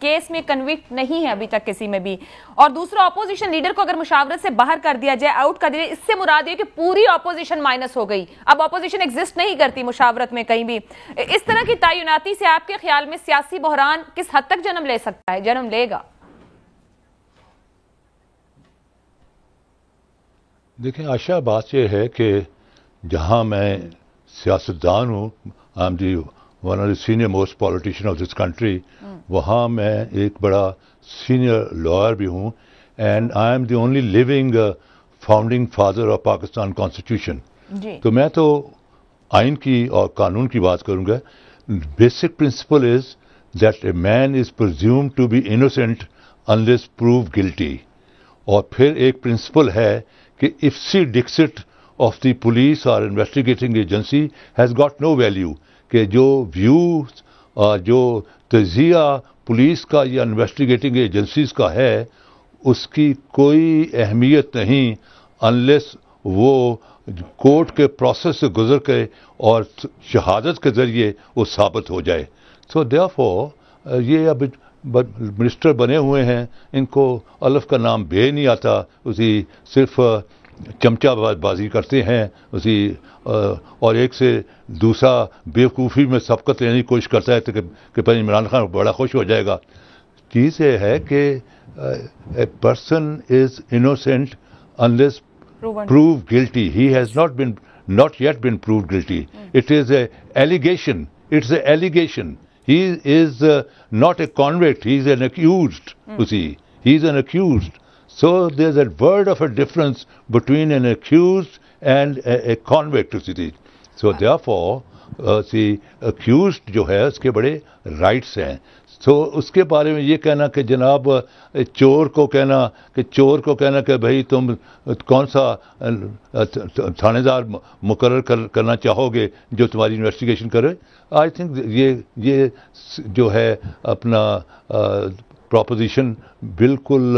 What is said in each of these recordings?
Case میں convict نہیں ہے ابھی تک کسی میں بھی، اور دوسرا اپوزیشن لیڈر کو اگر مشاورت سے باہر کر دیا جائے، آؤٹ کر دیا جائے، اس سے مراد یہ کہ پوری اپوزیشن مائنس ہو گئی، اب اپوزیشن ایگزسٹ نہیں کرتی مشاورت میں کہیں بھی. اس طرح کی تعیناتی سے آپ کے خیال میں سیاسی بحران کس حد تک جنم لے سکتا ہے، جنم لے گا؟ دیکھیں عائشہ، بات یہ ہے کہ جہاں میں سیاستدان ہوں، I am the one of the senior most politician of this country, وہاں میں ایک بڑا سینئر لائر بھی ہوں، and I am the only living founding father of Pakistan constitution. تو میں تو آئین کی اور قانون کی بات کروں گا. Basic principle is that a man is presumed to be innocent unless prove guilty. اور پھر ایک پرنسپل ہے کہ افسی ڈکسٹ آف دی پولیس اور investigating agency has got no value, کہ جو ویوز اور جو تجزیہ پولیس کا یا انویسٹیگیٹنگ ایجنسیز کا ہے اس کی کوئی اہمیت نہیں انلیس وہ کورٹ کے پروسیس سے گزر کے اور شہادت کے ذریعے وہ ثابت ہو جائے. سو دیئرفور یہ اب منسٹر بنے ہوئے ہیں، ان کو الف کا نام بے نہیں آتا، اسی صرف چمچہ بازی کرتے ہیں اسی، اور ایک سے دوسرا بیوقوفی میں سبقت لینے کی کوشش کرتا ہے کہ پہلے عمران خان بڑا خوش ہو جائے گا. چیز یہ ہے کہ a person is innocent unless proved guilty. He has not yet been proved guilty. It is a allegation. It's an allegation. He is not a convict. He is an accused. You see, he is an accused. So there's a word of a difference between an accused and a convict. You see. So therefore, see, accused جو ہے اس کے بڑے rights ہیں. تو اس کے بارے میں یہ کہنا کہ جناب چور کو کہنا کہ بھائی تم کون سا تھانے دار مقرر کرنا چاہو گے جو تمہاری انویسٹیگیشن کرے، آئی تھنک یہ جو ہے اپنا پروپوزیشن بالکل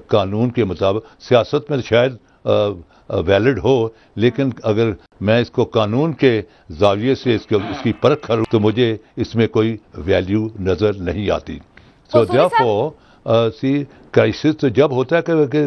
قانون کے مطابق، سیاست میں شاید ویلڈ ہو، لیکن اگر میں اس کو قانون کے زاویے سے اس کی پرکھ کروں تو مجھے اس میں کوئی ویلیو نظر نہیں آتی. سو دیئرفور سی کرائسس تو جب ہوتا ہے کہ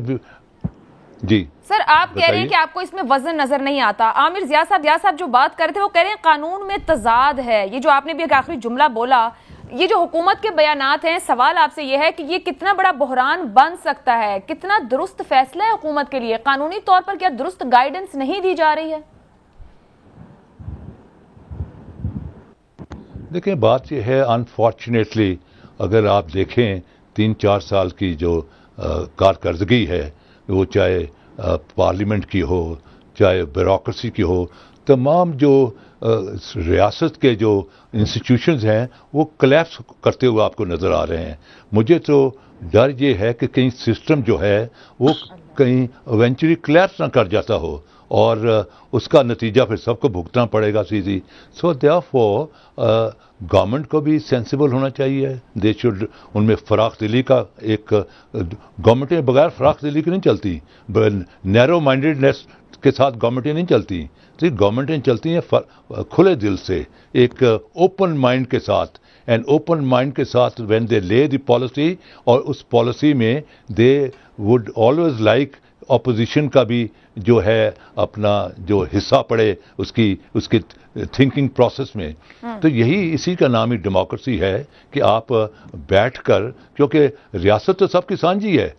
جی سر آپ کہہ رہے ہیں کہ آپ کو اس میں وزن نظر نہیں آتا. عامر ضیاء صاحب جو بات کر رہے تھے وہ کہہ رہے ہیں قانون میں تضاد ہے. یہ جو آپ نے بھی ایک آخری جملہ بولا، یہ جو حکومت کے بیانات ہیں، سوال آپ سے یہ ہے کہ یہ کتنا بڑا بحران بن سکتا ہے، کتنا درست فیصلہ ہے حکومت کے لیے، قانونی طور پر کیا درست گائیڈنس نہیں دی جا رہی ہے؟ دیکھیں بات یہ ہے، انفارچونیٹلی اگر آپ دیکھیں 3-4 سال کی جو کارکردگی ہے، وہ چاہے پارلیمنٹ کی ہو چاہے بیوروکریسی کی ہو، تمام جو ریاست کے جو انسٹیٹیوشنز ہیں وہ کلیپس کرتے ہوئے آپ کو نظر آ رہے ہیں. مجھے تو ڈر یہ ہے کہ کہیں سسٹم جو ہے وہ کہیں ایونچولی کلیپس نہ کر جاتا ہو اور اس کا نتیجہ پھر سب کو بھگتنا پڑے گا سیدھی. سو دیئرفور گورنمنٹ کو بھی سینسیبل ہونا چاہیے. دے شوڈ، ان میں فراخ دلی کا ایک، گورنمنٹیں بغیر فراخ دلی کی نہیں چلتی، نیرو مائنڈیڈنیس کے ساتھ گورنمنٹیں نہیں چلتی. گورنمنٹیں چلتی ہیں کھلے دل سے، ایک اوپن مائنڈ کے ساتھ، اینڈ اوپن مائنڈ کے ساتھ وین دے لے دی پالیسی، اور اس پالیسی میں they would always like opposition کا بھی جو ہے اپنا جو حصہ پڑے اس کی تھنکنگ پروسیس میں. تو یہی اسی کا نام ہی ڈیموکریسی ہے کہ آپ بیٹھ کر، کیونکہ ریاست تو سب کی سانجھی ہے،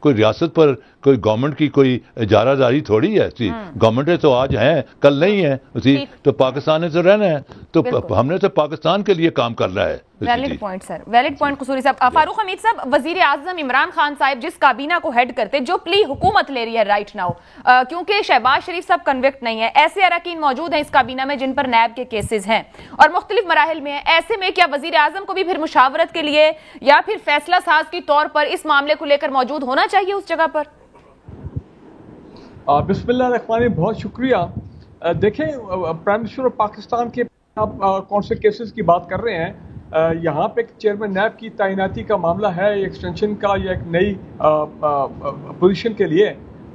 کوئی ریاست پر کوئی گورنمنٹ کی کوئی اجارہ داری تھوڑی ہے. گورنمنٹیں تو آج ہیں کل نہیں ہیں، تو پاکستان نے تو رہنا ہے، تو ہم نے تو پاکستان کے لیے کام کرنا ہے. ویلڈ پوائنٹ سر، ویلڈ پوائنٹ قصوری صاحب. فاروق حمید صاحب، وزیر اعظم عمران خان صاحب جس کابینہ کو ہیڈ کرتے، جو پلی حکومت لے رہی ہے رائٹ ناؤ، کیونکہ شہباز شریف صاحب کنوکٹ نہیں ہے، ایسے اراکین موجود ہیں اس کابینہ میں جن پر نیب کے کیسز ہیں اور مختلف مراحل میں ہیں. ایسے میں کیا وزیر اعظم کو بھی پھر مشاورت کے لیے یا پھر فیصلہ ساز کے طور پر اس معاملے کو لے کر موجود ہونا چاہیے اس جگہ پر؟ بسم اللہ الرحمن الرحیم، بہت شکریہ. دیکھیں پرائم منسٹر آف پاکستان کے آپ کون سے کیسز کی بات کر رہے ہیں، یہاں پہ چیئرمین نیب کی تعیناتی کا معاملہ ہے، ایکسٹینشن کا یا ایک نئی پوزیشن کے لیے.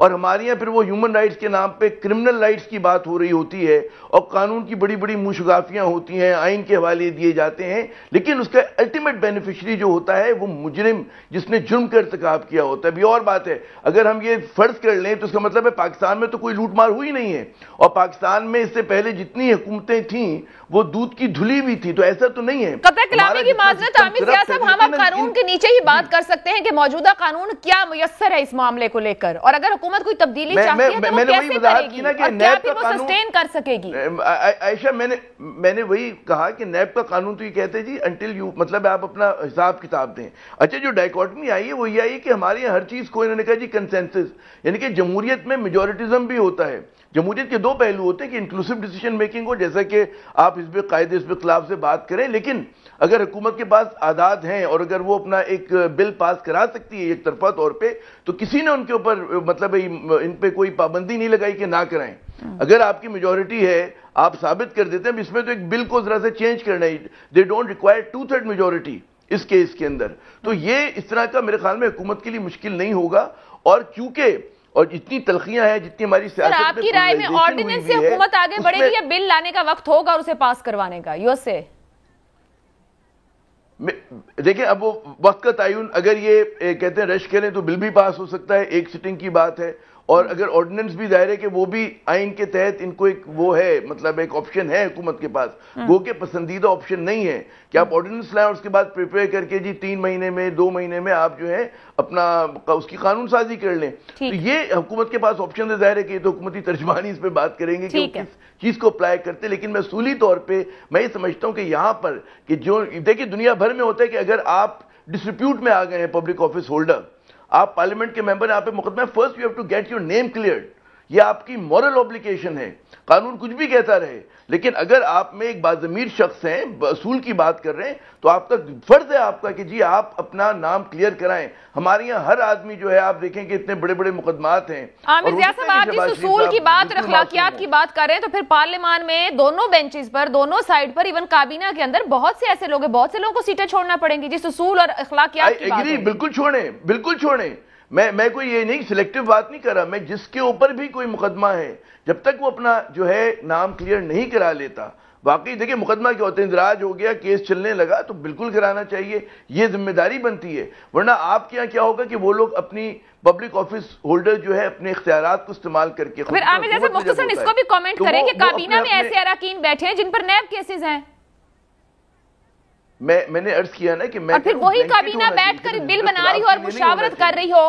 اور ہمارے یہاں پھر وہ ہیومن رائٹس کے نام پہ کرمنل رائٹس کی بات ہو رہی ہوتی ہے اور قانون کی بڑی بڑی منشگافیاں ہوتی ہیں, آئین کے حوالے دیے جاتے ہیں, لیکن اس کا الٹیمیٹ بینیفیشری جو ہوتا ہے وہ مجرم جس نے جرم کا ارتکاب کیا ہوتا ہے. بھی اور بات ہے, اگر ہم یہ فرض کر لیں تو اس کا مطلب ہے پاکستان میں تو کوئی لوٹ مار ہوئی نہیں ہے, اور پاکستان میں اس سے پہلے جتنی حکومتیں تھیں وہ دودھ کی دھلی ہوئی تھی, تو ایسا تو نہیں ہے. قطع کلامی کی معذرت عامر ضیاء صاحب, ہم اب قانون کے نیچے ہی بات کر سکتے ہیں کہ موجودہ قانون کیا میسر ہے اس معاملے کو لے کر, اور اگر حکومت کوئی تبدیلی چاہتی ہے تو وہ کیسے کرے گی اور کیا پھر وہ سسٹین کر سکے گی؟ عائشہ, میں نے وہی کہا کہ نیب کا قانون تو یہ کہتے جی انٹل یو, مطلب آپ اپنا حساب کتاب دیں. اچھا, جو ڈائیکاٹمی آئی ہے وہ یہ آئی کہ ہمارے یہاں ہر چیز کو انہوں نے کہا جی کنسنسس, یعنی کہ جمہوریت میں میجورٹزم بھی ہوتا ہے. جمہوریت کے دو پہلو ہوتے ہیں کہ انکلوسیو ڈیسیشن میکنگ ہو, جیسا کہ آپ حزب قائد حزب اختلاف سے بات کریں, لیکن اگر حکومت کے پاس اعداد ہیں اور اگر وہ اپنا ایک بل پاس کرا سکتی ہے ایک طرفہ طور پہ, تو کسی نے ان کے اوپر مطلب ان پہ کوئی پابندی نہیں لگائی کہ نہ کرائیں. اگر آپ کی میجورٹی ہے آپ ثابت کر دیتے ہیں, اس میں تو ایک بل کو ذرا سے چینج کرنا ہے, دے ڈونٹ ریکوائر 2/3 میجورٹی اس کیس کے اندر. تو یہ اس طرح کا میرے خیال میں حکومت کے لیے مشکل نہیں ہوگا. اور چونکہ اور جتنی تلخیاں ہیں, جتنی ہماری سیاست میں, آپ کی رائے میں آرڈیننس سے حکومت آگے بڑھے گی یا بل لانے کا وقت ہوگا اور اسے پاس کروانے کا؟ یو سے دیکھیں, اب وہ وقت کا تعین, اگر یہ کہتے ہیں رش کریں تو بل بھی پاس ہو سکتا ہے, ایک سٹنگ کی بات ہے. اور اگر آرڈیننس بھی ظاہر ہے کہ وہ بھی آئین کے تحت ان کو ایک وہ ہے, مطلب ایک آپشن ہے حکومت کے پاس, وہ کہ پسندیدہ آپشن نہیں ہے کہ آپ آرڈیننس لائیں اور اس کے بعد پریپیئر کر کے جی 3 مہینے میں 2 مہینے میں آپ جو ہے اپنا اس کی قانون سازی کر لیں. تو یہ حکومت کے پاس آپشن ہے. ظاہر ہے کہ یہ تو حکومتی ترجمانی اس پہ بات کریں گے کہ کس چیز کو اپلائی کرتے, لیکن میں اصولی طور پہ میں یہ سمجھتا ہوں کہ یہاں پر کہ جو دیکھیں دنیا بھر میں ہوتا ہے کہ اگر آپ ڈسپیوٹ میں آ گئے ہیں پبلک آفس ہولڈر, آپ پارلیمنٹ کے ممبر ہیں, آپ پہ مقدمہ ہے, first you have to get your name cleared. یہ آپ کی مورل اوبلیگیشن ہے. قانون کچھ بھی کہتا رہے, لیکن اگر آپ میں ایک باضمیر شخص ہیں, اصول کی بات کر رہے ہیں, تو آپ کا فرض ہے آپ کا کہ جی آپ اپنا نام کلیئر کرائیں. ہمارے یہاں ہر آدمی جو ہے آپ دیکھیں کہ اتنے بڑے بڑے مقدمات ہیں. عامر ضیاء صاحب, آپ جس اصول کی بات اور اخلاقیات کی بات کر رہے ہیں, تو پھر پارلیمان میں دونوں بینچز پر, دونوں سائڈ پر, ایون کابینہ کے اندر بہت سے ایسے لوگ ہیں, بہت سے لوگوں کو سیٹیں چھوڑنا پڑیں گی جس اصول اور اخلاقیات کی بات ہے. بالکل چھوڑیں, بالکل چھوڑیں. میں کوئی یہ نہیں سلیکٹیو بات نہیں کر رہا, میں جس کے اوپر بھی کوئی مقدمہ ہے, جب تک وہ اپنا جو ہے نام کلیئر نہیں کرا لیتا, واقعی دیکھیں مقدمہ کیا ہوتا ہے, اندراج ہو گیا, کیس چلنے لگا, تو بالکل کرانا چاہیے, یہ ذمہ داری بنتی ہے. ورنہ آپ کے یہاں کیا ہوگا کہ وہ لوگ اپنی پبلک آفس ہولڈر جو ہے اپنے اختیارات کو استعمال کر کے, پھر عامر جیسے مختصراً اس کو بھی کامنٹ کریں کہ کابینہ میں ایسے اراکین بیٹھے ہیں جن پر نیب کیسز ہیں. میں نے عرض کیا نا کہ میں, اور پھر وہی کابینہ بیٹھ کر بل بنا رہی ہو اور مشاورت کر رہی ہو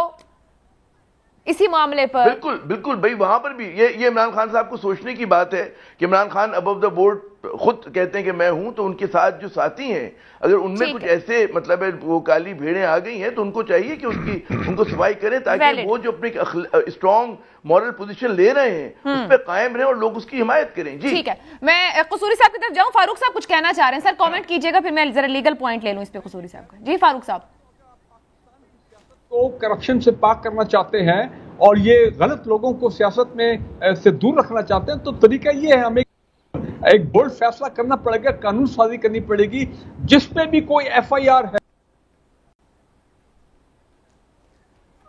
اسی معاملے پر. بالکل بالکل بھائی, وہاں پر بھی یہ عمران خان صاحب کو سوچنے کی بات ہے کہ عمران خان ابو دا بورڈ خود کہتے ہیں کہ میں ہوں, تو ان کے ساتھ جو ساتھی ہیں اگر ان میں کچھ ایسے مطلب وہ کالی بھیڑیں آ گئی ہیں, تو ان کو چاہیے کہ ان کو صفائی کریں, تاکہ وہ جو اپنی اسٹرانگ مورل پوزیشن لے رہے ہیں اس پہ قائم رہیں اور لوگ اس کی حمایت کریں. جی ٹھیک ہے, میں قصوری صاحب کی طرف جاؤں. فاروق صاحب کچھ کہنا چاہ رہے ہیں, سر کامنٹ کیجئے گا, پھر میں ذرا لیگل پوائنٹ لے لوں اس پہ قصوری صاحب کا. جی فاروق صاحب. کو کرپشن سے پاک کرنا چاہتے ہیں اور یہ غلط لوگوں کو سیاست میں سے دور رکھنا چاہتے ہیں, تو طریقہ یہ ہے ہمیں ایک بولڈ فیصلہ کرنا پڑے گا, قانون سازی کرنی پڑے گی جس پہ بھی کوئی FIR ہے.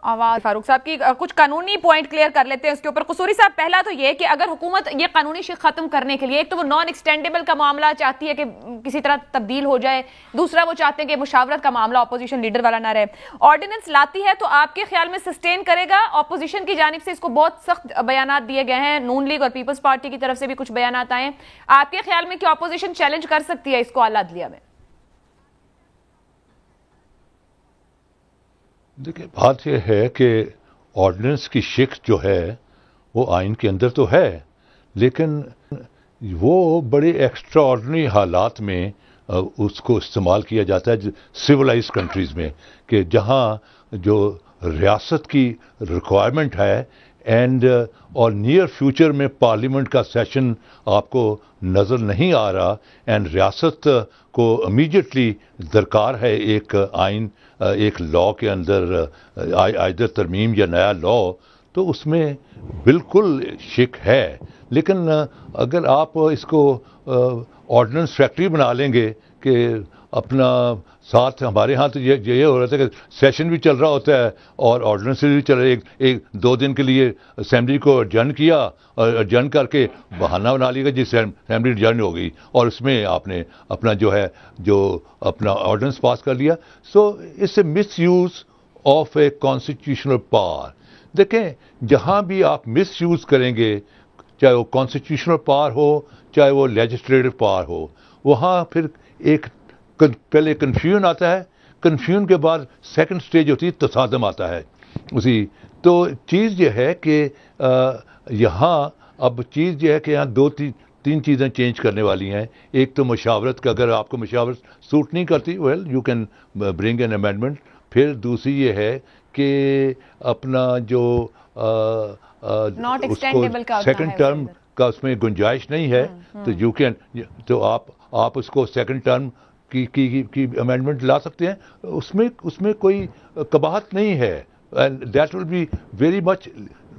آواز فاروق صاحب کی, کچھ قانونی پوائنٹ کلیئر کر لیتے ہیں اس کے اوپر. قصوری صاحب, پہلا تو یہ کہ اگر حکومت یہ قانونی شک ختم کرنے کے لیے, ایک تو وہ نان ایکسٹینڈیبل کا معاملہ چاہتی ہے کہ کسی طرح تبدیل ہو جائے, دوسرا وہ چاہتے ہیں کہ مشاورت کا معاملہ اپوزیشن لیڈر والا نہ رہے. آرڈیننس لاتی ہے تو آپ کے خیال میں سسٹین کرے گا؟ اپوزیشن کی جانب سے اس کو بہت سخت بیانات دیے گئے ہیں, نون لیگ اور پیپلز پارٹی کی طرف سے بھی کچھ بیانات آئے ہیں. آپ کے خیال میں کہ اپوزیشن چیلنج کر سکتی ہے اس کو اعلیٰ عدلیہ میں؟ دیکھیں, بات یہ ہے کہ آرڈیننس کی شک جو ہے وہ آئین کے اندر تو ہے, لیکن وہ بڑے ایکسٹرا آرڈنری حالات میں اس کو استعمال کیا جاتا ہے سویلائز کنٹریز میں, کہ جہاں جو ریاست کی ریکوائرمنٹ ہے اور نیئر فیوچر میں پارلیمنٹ کا سیشن آپ کو نظر نہیں آ رہا, اینڈ ریاست کو امیڈیٹلی درکار ہے ایک آئین, ایک لا کے اندر آئیدر ترمیم یا نیا لا, تو اس میں بالکل شک ہے. لیکن اگر آپ اس کو آرڈیننس فیکٹری بنا لیں گے کہ اپنا ساتھ ہمارے ہاں تو یہ ہو رہا تھا کہ سیشن بھی چل رہا ہوتا ہے اور آرڈیننس بھی چل رہا ہے. ایک 2 دن کے لیے اسمبلی کو ایڈجرن کیا اور ایڈجرن کر کے بہانہ بنا لیا جس اسمبلی ایڈجرن ہو گئی اور اس میں آپ نے اپنا جو اپنا آرڈیننس پاس کر لیا. So it's a misuse of a constitutional power. دیکھیں جہاں بھی آپ مس یوز کریں گے, چاہے وہ کانسٹیٹیوشنل پاور ہو چاہے وہ لیجسلیٹو پاور ہو, وہاں پھر ایک پہلے کنفیوژن آتا ہے, کنفیوژن کے بعد سیکنڈ سٹیج ہوتی ہے تصادم آتا ہے اسی. تو چیز یہ ہے کہ یہاں اب چیز یہ ہے کہ یہاں 2-3 چیزیں چینج کرنے والی ہیں. ایک تو مشاورت کا, اگر آپ کو مشاورت سوٹ نہیں کرتی well you can bring an amendment. پھر دوسری یہ ہے کہ اپنا جو سیکنڈ ٹرم کا اس میں گنجائش نہیں ہے تو یو کین, تو آپ اس کو سیکنڈ ٹرم کی امینڈمنٹ لا سکتے ہیں. اس میں کوئی قباحت نہیں ہے. And that will be very much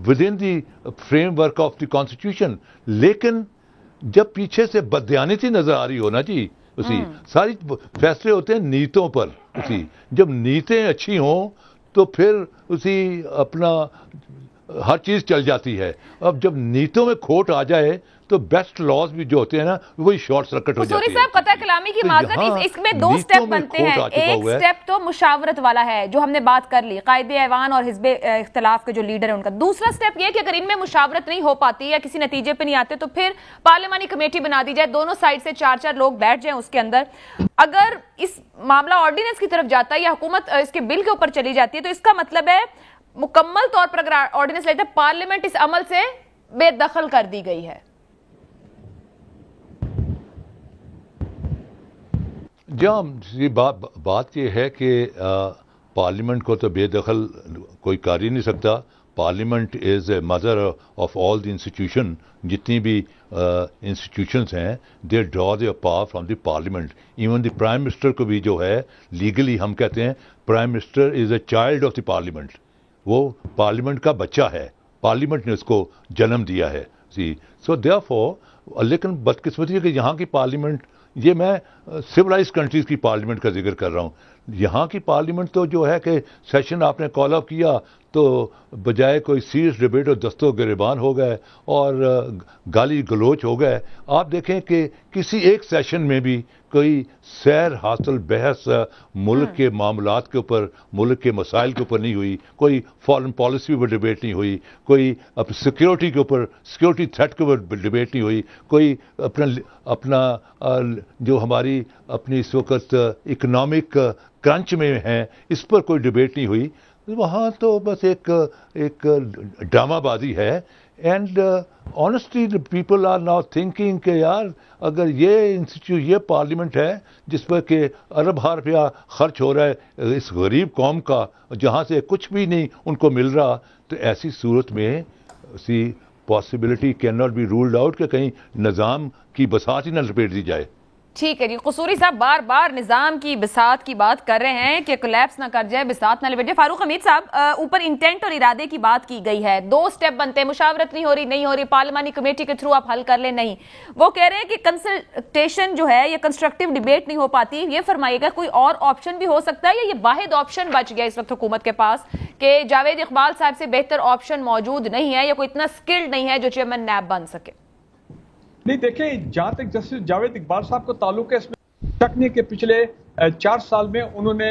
within the framework of the constitution. لیکن جب پیچھے سے بددیانتی نظر آ رہی ہو نا جی, اسی ساری فیصلے ہوتے ہیں نیتوں پر. اسی جب نیتیں اچھی ہوں تو پھر اسی اپنا ہر چیز چل جاتی ہے. اب جب نیتوں میں کھوٹ آ جائے تو بیسٹ لاز بھی جو ہوتے ہیں نا وہی شارٹ سرکٹ ہو جاتی ہے. قصوری صاحب قطع کلامی کی معذرت, اس میں 2 سٹیپ بنتے ہیں. ایک سٹیپ تو مشاورت والا ہے جو ہم نے بات کر لی, قائد ایوان اور حزب اختلاف کے جو لیڈر ہیں ان کا. دوسرا سٹیپ یہ کہ اگر ان میں مشاورت نہیں ہو پاتی یا کسی نتیجے پہ نہیں آتے تو پھر پارلیمانی کمیٹی بنا دی جائے, دونوں سائڈ سے 4 لوگ بیٹھ جائیں اس کے اندر. اگر اس معاملہ آرڈیننس کی طرف جاتا ہے یا حکومت اس کے بل کے اوپر چلی جاتی ہے تو اس کا مطلب ہے مکمل طور پر اگر آرڈیننس لیتے ہیں پارلیمنٹ اس عمل سے بے دخل کر دی گئی ہے. جہاں یہ بات یہ ہے کہ پارلیمنٹ کو تو بے دخل کوئی کر ہی نہیں سکتا. Parliament is a mother of all the institution. جتنی بھی انسٹیٹیوشنس ہیں they draw their power from the parliament. Even the prime minister کو بھی جو ہے لیگلی ہم کہتے ہیں prime minister is a child of the parliament. وہ پارلیمنٹ کا بچہ ہے, پارلیمنٹ نے اس کو جنم دیا ہے. سو دیئرفور لیکن بدقسمتی ہے کہ یہاں کی پارلیمنٹ, یہ میں سویلائز کنٹریز کی پارلیمنٹ کا ذکر کر رہا ہوں, یہاں کی پارلیمنٹ تو جو ہے کہ سیشن آپ نے کال آف کیا تو بجائے کوئی سیریس ڈبیٹ اور دستوں گریبان ہو گئے اور گالی گلوچ ہو گئے. آپ دیکھیں کہ کسی ایک سیشن میں بھی کوئی سیر حاصل بحث ملک کے معاملات کے اوپر, ملک کے مسائل کے اوپر نہیں ہوئی, کوئی فارن پالیسی پر ڈبیٹ نہیں ہوئی, کوئی سیکیورٹی کے اوپر, سیکیورٹی تھریٹ کے اوپر ڈبیٹ نہیں ہوئی, کوئی اپنا جو ہماری اپنی اس وقت اکنامک کرنچ میں ہیں اس پر کوئی ڈبیٹ نہیں ہوئی. وہاں تو بس ایک ڈرامہ بازی ہے. And honestly people are now thinking کہ یار اگر یہ پارلیمنٹ ہے جس پر کہ ارب روپیہ خرچ ہو رہا ہے اس غریب قوم کا, جہاں سے کچھ بھی نہیں ان کو مل رہا, تو ایسی صورت میں اسی possibility can not be ruled out کہ کہیں نظام کی بساط ہی نہ لپیٹ دی جائے. ٹھیک ہے جی. قصوری صاحب بار بار نظام کی بساط کی بات کر رہے ہیں کہ کولیپس نہ کر جائے, بساط نہ لپٹ جائے. فاروق حمید صاحب اوپر انٹینٹ اور ارادے کی بات کی گئی ہے, 2 سٹیپ بنتے ہیں, مشاورت نہیں ہو رہی, پارلیمانی کمیٹی کے تھرو آپ حل کر لیں. نہیں, وہ کہہ رہے ہیں کہ کنسلٹیشن جو ہے یا کنسٹرکٹیو ڈیبیٹ نہیں ہو پاتی. یہ فرمائیے گا کوئی اور آپشن بھی ہو سکتا ہے یا یہ واحد آپشن بچ گیا اس وقت حکومت کے پاس کہ جاوید اقبال صاحب سے بہتر آپشن موجود نہیں ہے یا کوئی اتنا سکلڈ نہیں ہے جو چیئرمین نیب بن سکے؟ نہیں دیکھیں, جہاں تک جسٹس جاوید اقبال صاحب کو تعلق ہے اس میں شک نہیں کہ پچھلے 4 سال میں انہوں نے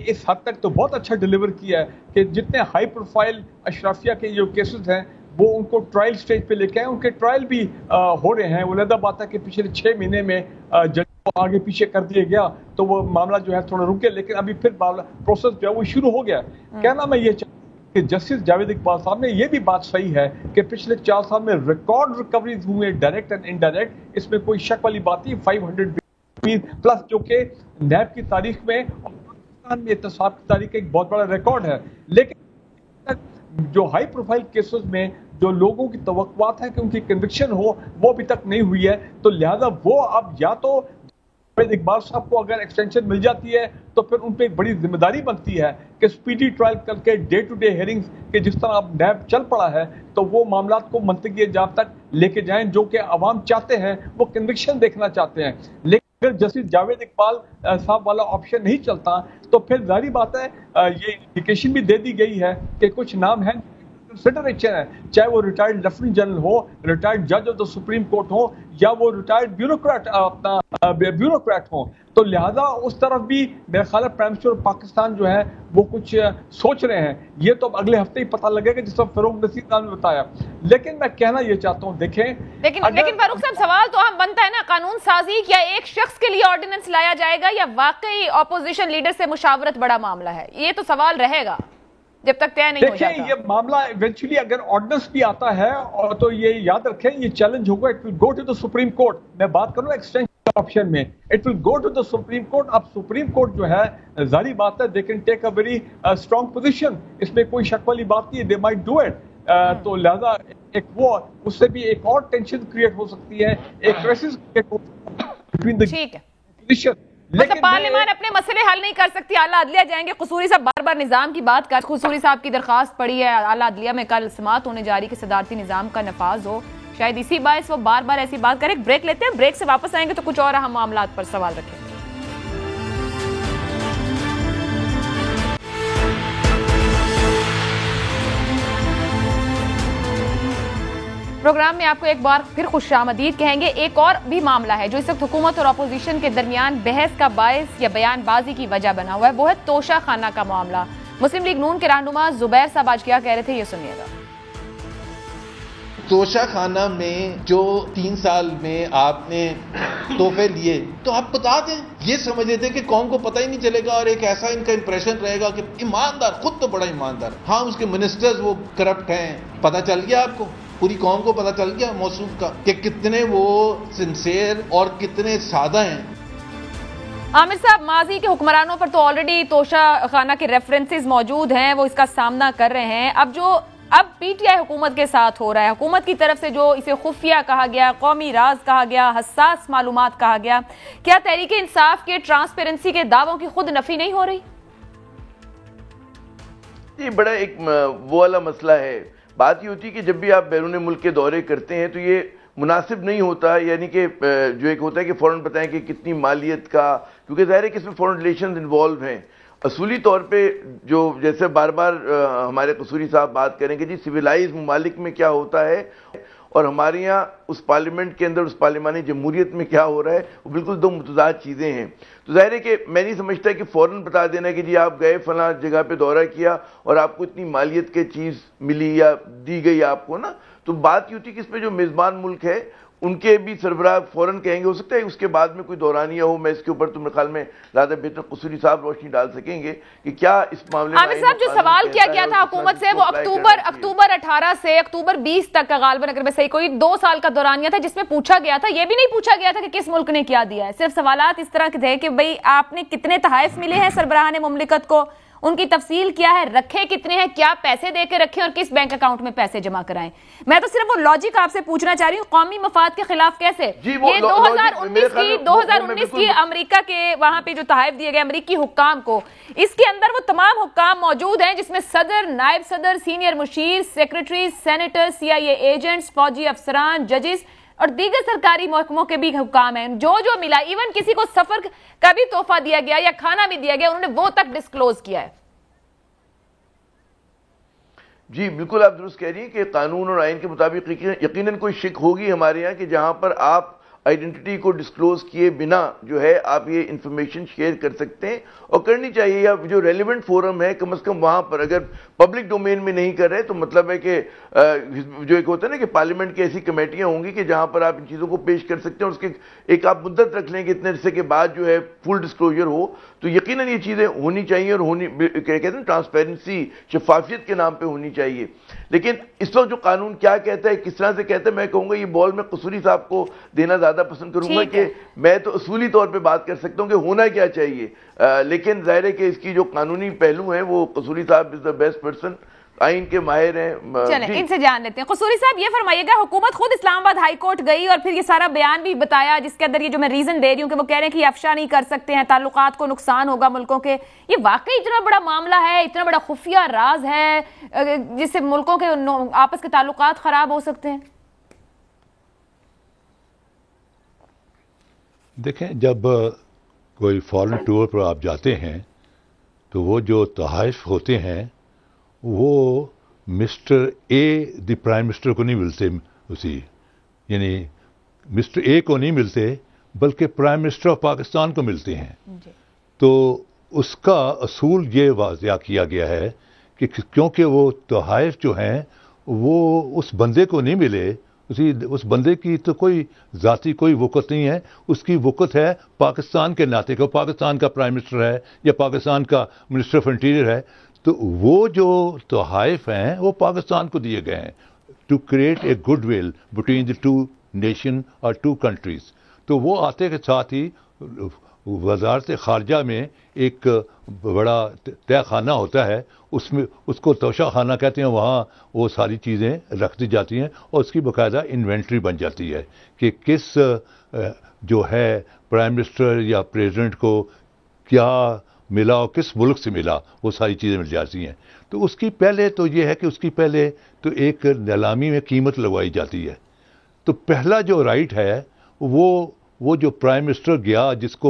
اس حد تک تو بہت اچھا ڈیلیور کیا ہے کہ جتنے ہائی پروفائل اشرافیہ کے جو کیسز ہیں وہ ان کو ٹرائل سٹیج پہ لے کے آئے. ان کے ٹرائل بھی ہو رہے ہیں. علیحدہ بات ہے کہ پچھلے 6 مہینے میں جج کو آگے پیچھے کر دیا گیا تو وہ معاملہ جو ہے تھوڑا رک گیا, لیکن ابھی پھر پروسیس جو ہے وہ شروع ہو گیا. کہنا میں یہ چاہتا ہوں کہ جسٹس جاوید اقبال صاحب نے یہ بھی بات صحیح ہے کہ پچھلے 4 سال میں ریکارڈ ریکوریز ہوئے ڈائریکٹ اینڈ انڈائریکٹ, اس میں کوئی شک والی بات نہیں. 500 پلس جو کہ نیب کی تاریخ میں اور پاکستان میں احتساب کی تاریخ کا ایک بہت بڑا ریکارڈ ہے. لیکن جو ہائی پروفائل کیسز میں جو لوگوں کی توقعات ہے کہ ان کی کنوکشن ہو وہ ابھی تک نہیں ہوئی ہے, تو لہذا وہ اب یا تو اقبال صاحب کو اگر ایکسٹینشن مل جاتی ہے تو پھر ان پہ ایک بڑی ذمہ داری بنتی ہے کہ سپیڈی ٹرائل کر کے ڈے ٹو ڈے ہیئرنگز کے جس طرح اب نیب چل پڑا ہے تو وہ معاملات کو منطقی انجام تک لے کے جائیں جو کہ عوام چاہتے ہیں, وہ کنوکشن دیکھنا چاہتے ہیں. لیکن پھر جسٹس جاوید اقبال صاحب والا آپشن نہیں چلتا تو پھر ظاہری بات ہے یہ انڈیکیشن بھی دے دی گئی ہے کہ کچھ نام ہیں کنسیڈریشن ہے، چاہے وہ ریٹائرڈ لیفٹنٹ جنرل ہو، ریٹائرڈ جج آف دا سپریم کورٹ ہو، یا وہ ریٹائرڈ بیوروکریٹ ہوں. تو لہذا اس طرف بھی میرا خیال ہے پرائم منسٹر پاکستان جو ہے وہ کچھ سوچ رہے ہیں. یہ تو اب اگلے ہفتے ہی پتہ لگے گا جس وقت فاروق نصیر صاحب نے بتایا. لیکن میں کہنا یہ چاہتا ہوں دیکھیں لیکن فاروق صاحب سوال تو ہم بنتا ہے نا، قانون سازی کیا ایک شخص کے لیے آرڈیننس لایا جائے گا یا واقعی اپوزیشن لیڈر سے مشاورت بڑا معاملہ ہے؟ یہ تو سوال رہے گا جب تک طے نہیں ہو جاتا. دیکھیں یہ معاملہ ایونچولی اگر آرڈیننس بھی آتا ہے اور تو یہ یاد رکھیں یہ چیلنج ہوگا، it will go to the Supreme Court. میں بات کروں ایکسٹینشن آپشن میں، it will go to the Supreme Court. اب سپریم کورٹ جو ہے ظاہری بات ہے they can take a very strong position, اس میں کوئی شک والی بات نہیں ہے، دے مائٹ ڈو اٹ. تو لہذا ایک وہ اس سے بھی ایک اور ٹینشن کریٹ ہو سکتی ہے، ایک کرائسس کریٹ ہو سکتی ہے ٹھیک ہے. مطلب پارلیمان اپنے مسئلے حل نہیں کر سکتی، اعلیٰ عدلیہ جائیں گے. قصوری صاحب بار بار نظام کی بات کر، قصوری صاحب کی درخواست پڑی ہے اعلیٰ عدلیہ میں کل سماعت ہونے جاری کہ صدارتی نظام کا نفاذ ہو، شاید اسی باعث وہ بار بار ایسی بات کریں. ایک بریک لیتے ہیں، بریک سے واپس آئیں گے تو کچھ اور اہم معاملات پر سوال رکھیں گے. پروگرام میں آپ کو ایک بار پھر خوش آمدید کہیں گے. ایک اور بھی معاملہ ہے جو اس وقت حکومت اور اپوزیشن کے درمیان بحث کا باعث یا بیان بازی کی وجہ بنا ہوا ہے، وہ ہے توشہ خانہ کا معاملہ. مسلم لیگ نون کے رہنما زبیر صاحب آج کیا کہہ رہے تھے، یہ سنیے گا. توشہ خانہ میں جو 3 سال میں آپ نے تحفے لیے تو آپ بتا دیں. یہ سمجھے تھے کہ قوم کو پتہ ہی نہیں چلے گا اور ایک ایسا ان کا امپریشن رہے گا کہ ایماندار، خود تو بڑا ایماندار، ہاں اس کے منسٹرز وہ کرپٹ ہیں. پتہ چل گیا آپ کو، پوری قوم کو پتہ چل گیا موصوف کا کہ کتنے وہ سنسیئر اور کتنے سادہ ہیں. عامر صاحب، ماضی کے حکمرانوں پر تو آلریڈی توشہ خانہ کے ریفرنسز موجود ہیں، وہ اس کا سامنا کر رہے ہیں. اب پی ٹی آئی حکومت کے ساتھ ہو رہا ہے، حکومت کی طرف سے جو اسے خفیہ کہا گیا، قومی راز کہا گیا، حساس معلومات کہا گیا، کیا تحریک انصاف کے ٹرانسپیرنسی کے دعووں کی خود نفی نہیں ہو رہی؟ یہ بڑا ایک وہ والا مسئلہ ہے. بات یہ ہوتی ہے کہ جب بھی آپ بیرون ملک کے دورے کرتے ہیں تو یہ مناسب نہیں ہوتا، یعنی کہ جو ایک ہوتا ہے کہ فوراً بتائیں کہ کتنی مالیت کا، کیونکہ ظاہر ہے کہ اس میں فورن ریلیشنز انوالو ہیں. اصولی طور پہ جو جیسے بار بار ہمارے قصوری صاحب بات کریں کہ جی سویلائز ممالک میں کیا ہوتا ہے اور ہمارے یہاں اس پارلیمنٹ کے اندر اس پارلیمانی جمہوریت میں کیا ہو رہا ہے، وہ بالکل دو متضاد چیزیں ہیں. تو ظاہر ہے کہ میں نہیں سمجھتا کہ فوراً بتا دینا کہ جی آپ گئے فلاں جگہ پہ دورہ کیا اور آپ کو اتنی مالیت کی چیز ملی یا دی گئی آپ کو نا. تو بات یہ ہوتی ہے کہ اس پہ جو میزبان ملک ہے ان کے بھی سربراہ فوراً کہیں گے. ہو سکتا ہے اس کے بعد میں کوئی دورانیہ ہو، میں اس کے اوپر تو میرے خیال میں زیادہ بہتر قصوری صاحب روشنی ڈال سکیں گے کہ کیا اس معاملے میں. عامر صاحب، جو سوال کیا گیا تھا حکومت سے وہ اکتوبر 18 سے اکتوبر 20 تک کا غالباً اگر میں صحیح کوئی 2 سال کا دورانیہ تھا، جس میں پوچھا گیا تھا، یہ بھی نہیں پوچھا گیا تھا کہ کس ملک نے کیا دیا ہے. صرف سوالات اس طرح کے تھے کہ بھئی آپ نے کتنے تحائف ملے ہیں سربراہان مملکت کو، ان کی تفصیل کیا ہے، رکھے کتنے ہیں، کیا پیسے دے کے رکھیں اور کس بینک اکاؤنٹ میں پیسے جمع کرائیں. میں تو صرف وہ لاجک آپ سے پوچھنا چاہ رہی ہوں، قومی مفاد کے خلاف کیسے؟ یہ 2019 کی امریکہ کے وہاں پہ جو تحائف دیے گئے امریکی حکام کو، اس کے اندر وہ تمام حکام موجود ہیں جس میں صدر، نائب صدر، سینئر مشیر، سیکرٹری، سینیٹر، CIA ایجنٹس، فوجی افسران، ججز اور دیگر سرکاری محکموں کے بھی حکام ہیں. جو ملا، ایون کسی کو سفر کا بھی تحفہ دیا گیا یا کھانا بھی دیا گیا، انہوں نے وہ تک ڈسکلوز کیا ہے. جی بالکل آپ درست کہہ رہی ہیں کہ قانون اور آئین کے مطابق یقیناً کوئی شک ہوگی ہمارے یہاں کہ جہاں پر آپ آئیڈینٹی کو ڈسکلوز کیے بنا جو ہے آپ یہ انفارمیشن شیئر کر سکتے ہیں اور کرنی چاہیے. یا جو ریلیونٹ فورم ہے کم از کم وہاں پر اگر پبلک ڈومین میں نہیں کر رہے تو مطلب ہے کہ جو ایک ہوتا ہے نا کہ پارلیمنٹ کی ایسی کمیٹیاں ہوں گی کہ جہاں پر آپ ان چیزوں کو پیش کر سکتے ہیں اور اس کے ایک آپ مدت رکھ لیں کہ اتنے عرصے کے بعد جو ہے فل ڈسکلوجر ہو. تو یقیناً یہ چیزیں ہونی چاہیے اور کہتے ہیں ٹرانسپیرنسی، شفافیت کے نام پہ ہونی چاہیے. لیکن اس وقت جو قانون کیا کہتا ہے، کس طرح سے کہتا ہے، میں کہوں گا یہ بال میں قصوری صاحب کو دینا زیادہ پسند کروں گا کہ میں تو اصولی طور پہ بات کر سکتا ہوں کہ ہونا کیا چاہیے. لیکن ظاہر ہے کہ اس کی جو قانونی پہلو ہیں وہ قصوری صاحب از دا بیسٹ پرسن، آئین کے ماہر ہیں. چلیں ان سے جان لیتے ہیں. قصوری صاحب یہ فرمائیے گا، حکومت خود اسلام آباد ہائی کورٹ گئی اور پھر یہ سارا بیان بھی بتایا جس کے اندر یہ جو میں ریزن دے رہی ہوں کہ وہ کہہ رہے ہیں کہ یہ افشا نہیں کر سکتے ہیں، تعلقات کو نقصان ہوگا ملکوں کے. یہ واقعی اتنا بڑا معاملہ ہے، اتنا بڑا خفیہ راز ہے جس سے ملکوں کے آپس کے تعلقات خراب ہو سکتے ہیں؟ دیکھیں جب کوئی فارن ٹور پر آپ جاتے ہیں تو وہ جو تحائف ہوتے ہیں وہ mister A the prime minister کو نہیں ملتے، اسی یعنی مسٹر اے کو نہیں ملتے بلکہ پرائم منسٹر آف پاکستان کو ملتے ہیں. تو اس کا اصول یہ واضح کیا گیا ہے کہ کیونکہ وہ تحائف جو ہیں وہ اس بندے کو نہیں ملے، اس بندے کی تو کوئی ذاتی کوئی وقت نہیں ہے، اس کی وقت ہے پاکستان کے ناطے کو، پاکستان کا پرائم منسٹر ہے یا پاکستان کا منسٹر آف انٹیریئر ہے، تو وہ جو تحائف ہیں وہ پاکستان کو دیے گئے ہیں to create a goodwill between the two nation اور ٹو کنٹریز. تو وہ آتے کے ساتھ ہی وزارت خارجہ میں ایک بڑا تہہ خانہ ہوتا ہے، اس میں اس کو توشہ خانہ کہتے ہیں، وہاں وہ ساری چیزیں رکھ دی جاتی ہیں اور اس کی باقاعدہ انوینٹری بن جاتی ہے کہ کس جو ہے پرائم منسٹر یا پریزیڈنٹ کو کیا ملا اور کس ملک سے ملا، وہ ساری چیزیں مل جاتی ہیں. تو اس کی پہلے تو یہ ہے کہ اس کی پہلے تو ایک نیلامی میں قیمت لگوائی جاتی ہے. تو پہلا جو رائٹ ہے وہ جو پرائم منسٹر گیا جس کو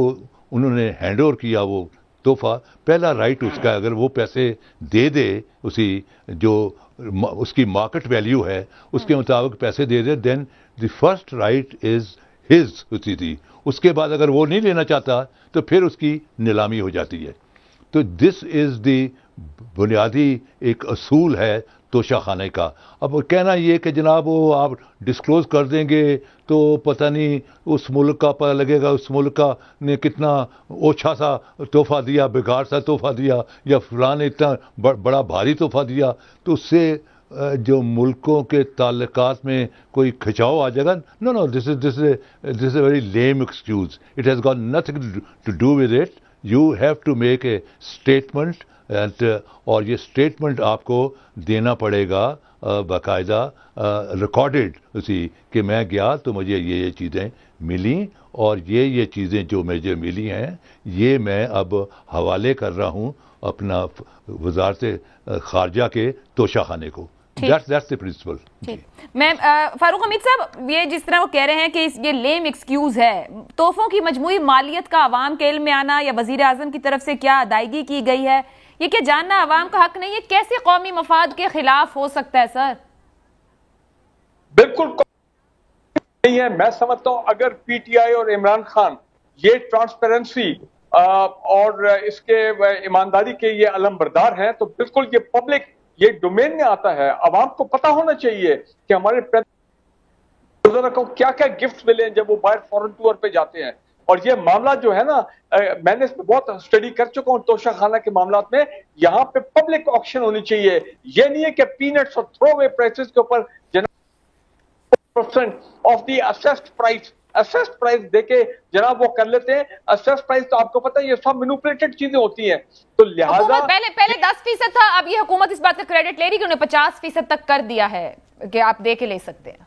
انہوں نے ہینڈ اوور کیا وہ تحفہ، پہلا رائٹ اس کا اگر وہ پیسے دے دے اسی جو اس کی مارکیٹ ویلیو ہے اس کے مطابق پیسے دے دے، then the first right is his ہوتی تھی. اس کے بعد اگر وہ نہیں لینا چاہتا تو پھر اس کی نیلامی ہو جاتی ہے. تو دس از دی بنیادی ایک اصول ہے توشہ خانے کا. اب کہنا یہ کہ جناب وہ آپ ڈسکلوز کر دیں گے تو پتہ نہیں اس ملک کا پتہ لگے گا اس ملک کا نے کتنا اوچھا سا تحفہ دیا، بیکار سا تحفہ دیا، یا فلاں نے اتنا بڑا بھاری تحفہ دیا، تو اس سے جو ملکوں کے تعلقات میں کوئی کھچاؤ آ جائے گا. No this is a very lame excuse. It has got nothing to do with it. You have to make a statement اور یہ اسٹیٹمنٹ آپ کو دینا پڑے گا باقاعدہ ریکارڈڈ اسی کہ میں گیا تو مجھے یہ چیزیں ملیں اور یہ چیزیں جو مجھے ملی ہیں یہ میں اب حوالے کر رہا ہوں اپنا وزارت خارجہ کے توشہ خانے کو. That's the principle. میں فاروق حمید صاحب، یہ جس طرح وہ کہہ رہے ہیں کہ یہ لیم ایکسکیوز ہے، تحفوں کی مجموعی مالیت کا عوام کے علم میں آنا یا وزیر اعظم کی طرف سے کیا ادائیگی کی گئی ہے، یہ کہ جاننا عوام کا حق نہیں ہے، کیسے قومی مفاد کے خلاف ہو سکتا ہے سر؟ بالکل نہیں ہے. میں سمجھتا ہوں اگر پی ٹی آئی اور عمران خان یہ ٹرانسپیرنسی اور اس کے ایمانداری کے یہ علم بردار ہیں تو بالکل یہ پبلک یہ ڈومین میں آتا ہے. عوام کو پتا ہونا چاہیے کہ ہمارے کو کیا کیا گفٹ ملے جب وہ باہر فورن ٹور پہ جاتے ہیں. اور یہ معاملہ جو ہے نا، میں نے اس میں بہت اسٹڈی کر چکا ہوں توشہ خانہ کے معاملات میں. یہاں پہ پبلک آکشن ہونی چاہیے. یہ نہیں ہے کہ پینٹس اور تھرو اوے پرائسز کے اوپر آف دی اسیسڈ پرائس دے کے جناب وہ کر لیتے ہیں. اسیسڈ پرائس تو آپ کو پتہ ہے یہ سب مینوپولیٹڈ چیزیں ہوتی ہیں. تو لہٰذا پہلے 10% تھا، اب یہ حکومت اس بات کا کریڈٹ لے رہی کہ انہیں 50% تک کر دیا ہے کہ آپ دے کے لے سکتے ہیں.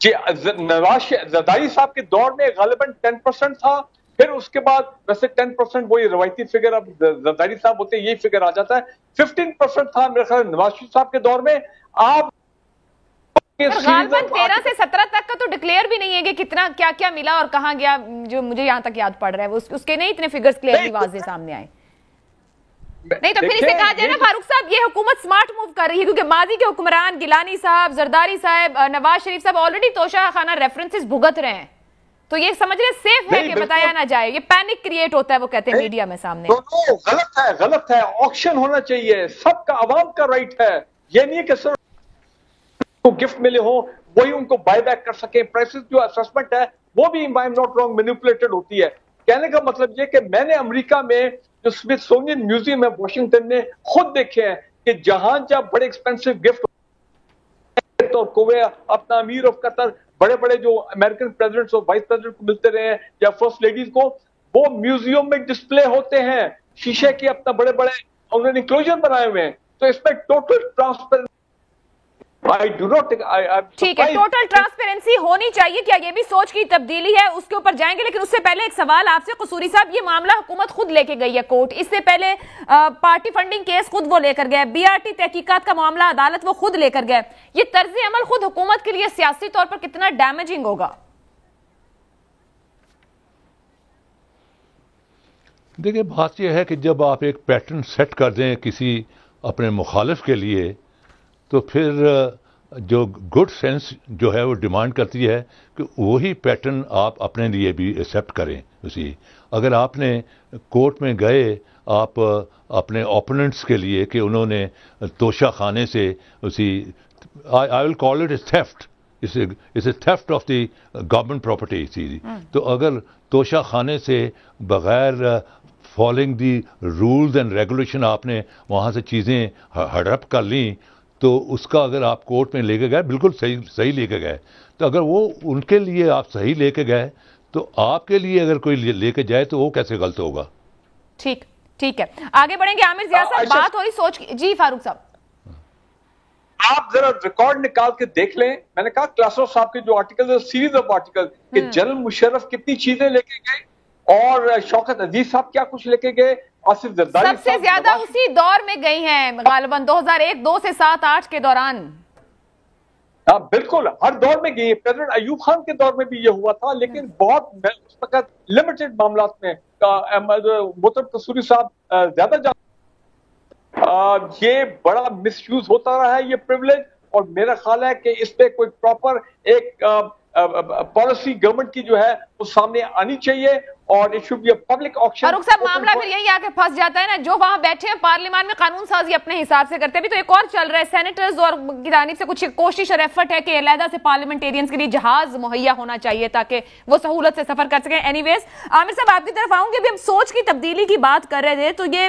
جی نواز زرداری صاحب کے دور میں غالباً 10% تھا، پھر اس کے بعد ویسے 10% وہی روایتی فگر اب زرداری صاحب ہوتے ہیں یہی فگر آ جاتا ہے. 15% تھا میرے خیال نواز شریف صاحب کے دور میں. آپ غالباً 13 سے 17 تک کا تو ڈکلیئر بھی نہیں ہے کہ کتنا کیا کیا ملا اور کہاں گیا، جو مجھے یہاں تک یاد پڑ رہا ہے اس کے نہیں اتنے فگرز کلیئرلی واضح سامنے آئے. نہیں تو پھر اسے کہا جائے نا فاروق صاحب یہ حکومت سمارٹ موو کر رہی ہے کیونکہ ماضی کے حکمران گیلانی صاحب، زرداری صاحب، نواز شریف صاحب آلریڈی توشہ خانہ ریفرنسز بھگت رہے ہیں، تو یہ سمجھ رہے سیف ہے کہ بتایا نہ جائے. یہ پینک کریٹ ہوتا ہے وہ کہتے ہیں میڈیا میں سامنے. غلط ہے. آکشن ہونا چاہیے، سب کا عوام کا رائٹ ہے. یہ نہیں کہ صرف کو گفٹ ملے ہوں وہی ان کو بائی بیک کر سکیں. پرائسز جو اسسمنٹ ہے وہ بھی if I'm not wrong manipulated ہوتی ہے. کہنے کا مطلب یہ کہ میں نے امریکہ میں جو اسمتھسونین میوزیم ہے واشنگٹن میں خود دیکھے ہیں کہ جہاں جب بڑے ایکسپینسو گفٹ اور کویت اپنا امیر آف قطر بڑے بڑے جو امریکن پریزیڈنٹس اور وائس پریزیڈنٹ کو ملتے رہے ہیں یا فرسٹ لیڈیز کو، وہ میوزیم میں ڈسپلے ہوتے ہیں شیشے کے اپنا بڑے بڑے انہوں نے انکلوژر بنائے ہوئے ہیں. تو اس میں ٹوٹل ٹرانسپیرنسی ٹھیک ہے، ٹوٹل ٹرانسپیرنسی ہونی چاہیے. کیا یہ بھی سوچ کی تبدیلی ہے؟ اس کے اوپر جائیں گے، لیکن اس سے پہلے ایک سوال آپ سے. قصوری صاحب یہ معاملہ حکومت خود لے کے گئی ہے کورٹ، اس سے پہلے پارٹی فنڈنگ کیس خود وہ لے کر گئے، بی آر ٹی تحقیقات کا معاملہ عدالت وہ خود لے کر گئے. یہ طرز عمل خود حکومت کے لیے سیاسی طور پر کتنا ڈیمیجنگ ہوگا؟ دیکھیے بات یہ ہے کہ جب آپ ایک پیٹرن سیٹ کر دیں کسی اپنے مخالف کے لیے تو پھر جو گڈ سینس جو ہے وہ ڈیمانڈ کرتی ہے کہ وہی پیٹرن آپ اپنے لیے بھی ایکسیپٹ کریں. اسی اگر آپ نے کورٹ میں گئے آپ اپنے اوپوننٹس کے لیے کہ انہوں نے توشہ خانے سے اسی I will call it a theft is a theft of the government property. تو اگر توشہ خانے سے بغیر following the rules and regulation آپ نے وہاں سے چیزیں ہڑپ کر لیں تو اس کا اگر آپ کورٹ میں لے کے گئے بالکل صحیح لے کے گئے. تو اگر وہ ان کے لیے آپ صحیح لے کے گئے تو آپ کے لیے اگر کوئی لے کے جائے تو وہ کیسے غلط ہوگا. ٹھیک ہے آگے بڑھیں گے. عامر ضیاء صاحب بات ہو رہی سوچ کی. جی فاروق صاحب آپ ذرا ریکارڈ نکال کے دیکھ لیں. میں نے کہا کلاسرو صاحب کے جو آرٹیکل سیریز آف آرٹیکل کہ جنرل مشرف کتنی چیزیں لے کے گئے اور شوکت عزیز صاحب کیا کچھ لے کے گئے. آصف زرداری سب سے زیادہ اسی دور میں گئی ہیں غالباً 2001-2 سے 7-8 کے دوران. ہاں بالکل ہر دور میں گئی. پریزیڈنٹ ایوب خان کے دور میں بھی یہ ہوا تھا لیکن بہت اس وقت لمیٹڈ معاملات میں. محترم قصوری صاحب زیادہ یہ بڑا مس یوز ہوتا رہا ہے یہ پریولیج اور میرا خیال ہے کہ اس پہ کوئی پراپر ایک پالیسی گورنمنٹ کی جو ہے وہ سامنے آنی چاہیے اور it should be a public auction. Farooq صاحب معاملہ پھر یہی آ کے پھنس جاتا ہے نا جو وہاں بیٹھے ہیں پارلیمان میں قانون سازی اپنے حساب سے کرتے ہیں. ابھی تو ایک اور چل رہا ہے سینیٹرز اور کی جانب سے کچھ کوشش اور ایفرٹ ہے کہ علیحدہ سے پارلیمنٹیرینز کے لیے جہاز مہیا ہونا چاہیے تاکہ وہ سہولت سے سفر کر سکیں. اینی ویز عامر صاحب آپ کی طرف آؤں گے. ابھی ہم سوچ کی تبدیلی کی بات کر رہے تھے تو یہ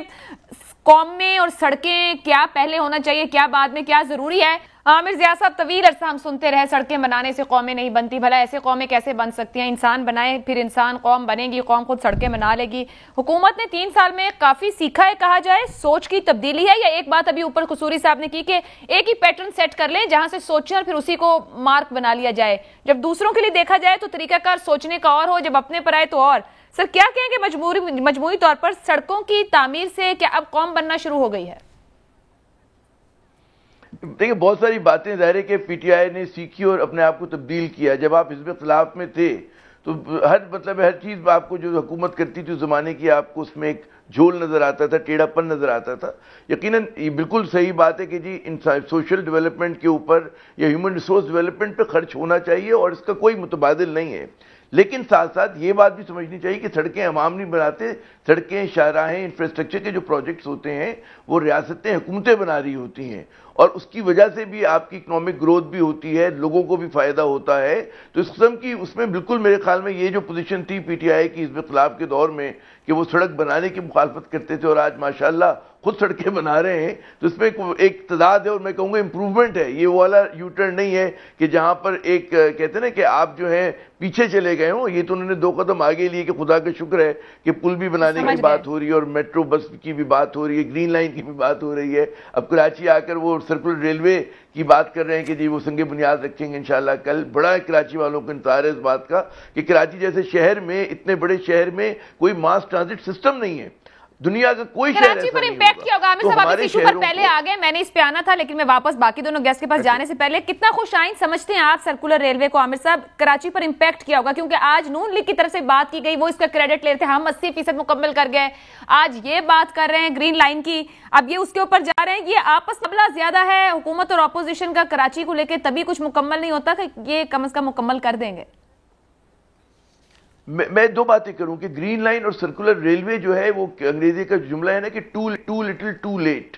قومیں اور سڑکیں کیا پہلے ہونا چاہیے کیا بعد میں کیا ضروری ہے. عامر ضیاء صاحب طویل عرصہ ہم سنتے رہے سڑکیں بنانے سے قومیں نہیں بنتی. بھلا ایسے قومیں کیسے بن سکتی ہیں؟ انسان بنائے پھر انسان قوم بنے گی قوم خود سڑکیں بنا لے گی. حکومت نے 3 سال میں کافی سیکھا ہے کہا جائے. سوچ کی تبدیلی ہے یا ایک بات ابھی اوپر قصوری صاحب نے کی کہ ایک ہی پیٹرن سیٹ کر لیں جہاں سے سوچیں اور پھر اسی کو مارک بنا لیا جائے. جب دوسروں کے لیے دیکھا جائے تو طریقہ کار سوچنے کا اور ہو جب اپنے پر آئے تو اور. سر کیا کہیں کہ مجموعی طور پر سڑکوں کی تعمیر سے کیا اب قوم بننا شروع ہو گئی ہے؟ دیکھیں بہت ساری باتیں ظاہر ہے کہ پی ٹی آئی نے سیکھی اور اپنے آپ کو تبدیل کیا. جب آپ حزب اختلاف میں تھے تو ہر چیز آپ کو جو حکومت کرتی تھی اس زمانے کی آپ کو اس میں ایک جھول نظر آتا تھا ٹیڑھا پن نظر آتا تھا. یقیناً یہ بالکل صحیح بات ہے کہ جی سوشل ڈیولپمنٹ کے اوپر یا ہیومن ریسورس ڈیولپمنٹ پہ خرچ ہونا چاہیے اور اس کا کوئی متبادل نہیں ہے. لیکن ساتھ ساتھ یہ بات بھی سمجھنی چاہیے کہ سڑکیں عوام نہیں بناتے. سڑکیں شاہراہیں انفراسٹرکچر کے جو پروجیکٹس ہوتے ہیں وہ ریاستیں حکومتیں بنا رہی ہوتی ہیں اور اس کی وجہ سے بھی آپ کی اکنامک گروتھ بھی ہوتی ہے لوگوں کو بھی فائدہ ہوتا ہے. تو اس قسم کی اس میں بالکل میرے خیال میں یہ جو پوزیشن تھی پی ٹی آئی کی حزب اختلاف کے دور میں کہ وہ سڑک بنانے کی مخالفت کرتے تھے اور آج ماشاءاللہ خود سڑکیں بنا رہے ہیں تو اس میں ایک تعداد ہے اور میں کہوں گا امپروومنٹ ہے. یہ والا یو ٹرن نہیں ہے کہ جہاں پر ایک کہتے ہیں نا کہ آپ جو ہیں پیچھے چلے گئے ہوں. یہ تو انہوں نے 2 قدم آگے لیے کہ خدا کا شکر ہے کہ پل بھی بنانے کی بات ہو رہی ہے اور میٹرو بس کی بھی بات ہو رہی ہے گرین لائن کی بھی بات ہو رہی ہے. اب کراچی آ کر وہ سرکولر ریلوے کی بات کر رہے ہیں کہ جی وہ سنگ بنیاد رکھیں گے انشاءاللہ. کل بڑا کراچی والوں کو انتظار ہے اس بات کا کہ کراچی جیسے شہر میں اتنے بڑے شہر میں کوئی ماس ٹرانزٹ سسٹم نہیں ہے. دنیا کا کوئی شہر کراچی پر امپیکٹ کیا ہوگا؟ عامر صاحب آپ اس ایشو پر پہلے آ گئے. میں نے اس پہ آنا تھا لیکن میں واپس باقی دونوں گیسٹ کے پاس جانے سے پہلے کتنا خوش آئند سمجھتے ہیں آپ سرکولر ریلوے کو؟ عامر صاحب کراچی پر امپیکٹ کیا ہوگا کیونکہ آج نون لیگ کی طرف سے بات کی گئی وہ اس کا کریڈٹ لیتے ہیں ہم 80% مکمل کر گئے. آج یہ بات کر رہے ہیں گرین لائن کی اب یہ اس کے اوپر جا رہے ہیں. یہ آپس مقابلہ زیادہ ہے حکومت اور اپوزیشن کا کراچی کو لے کے تبھی کچھ مکمل نہیں ہوتا کہ یہ کم از کم مکمل کر دیں گے؟ میں 2 باتیں کروں کہ گرین لائن اور سرکولر ریلوے جو ہے وہ انگریزی کا جملہ ہے نا کہ too little too late.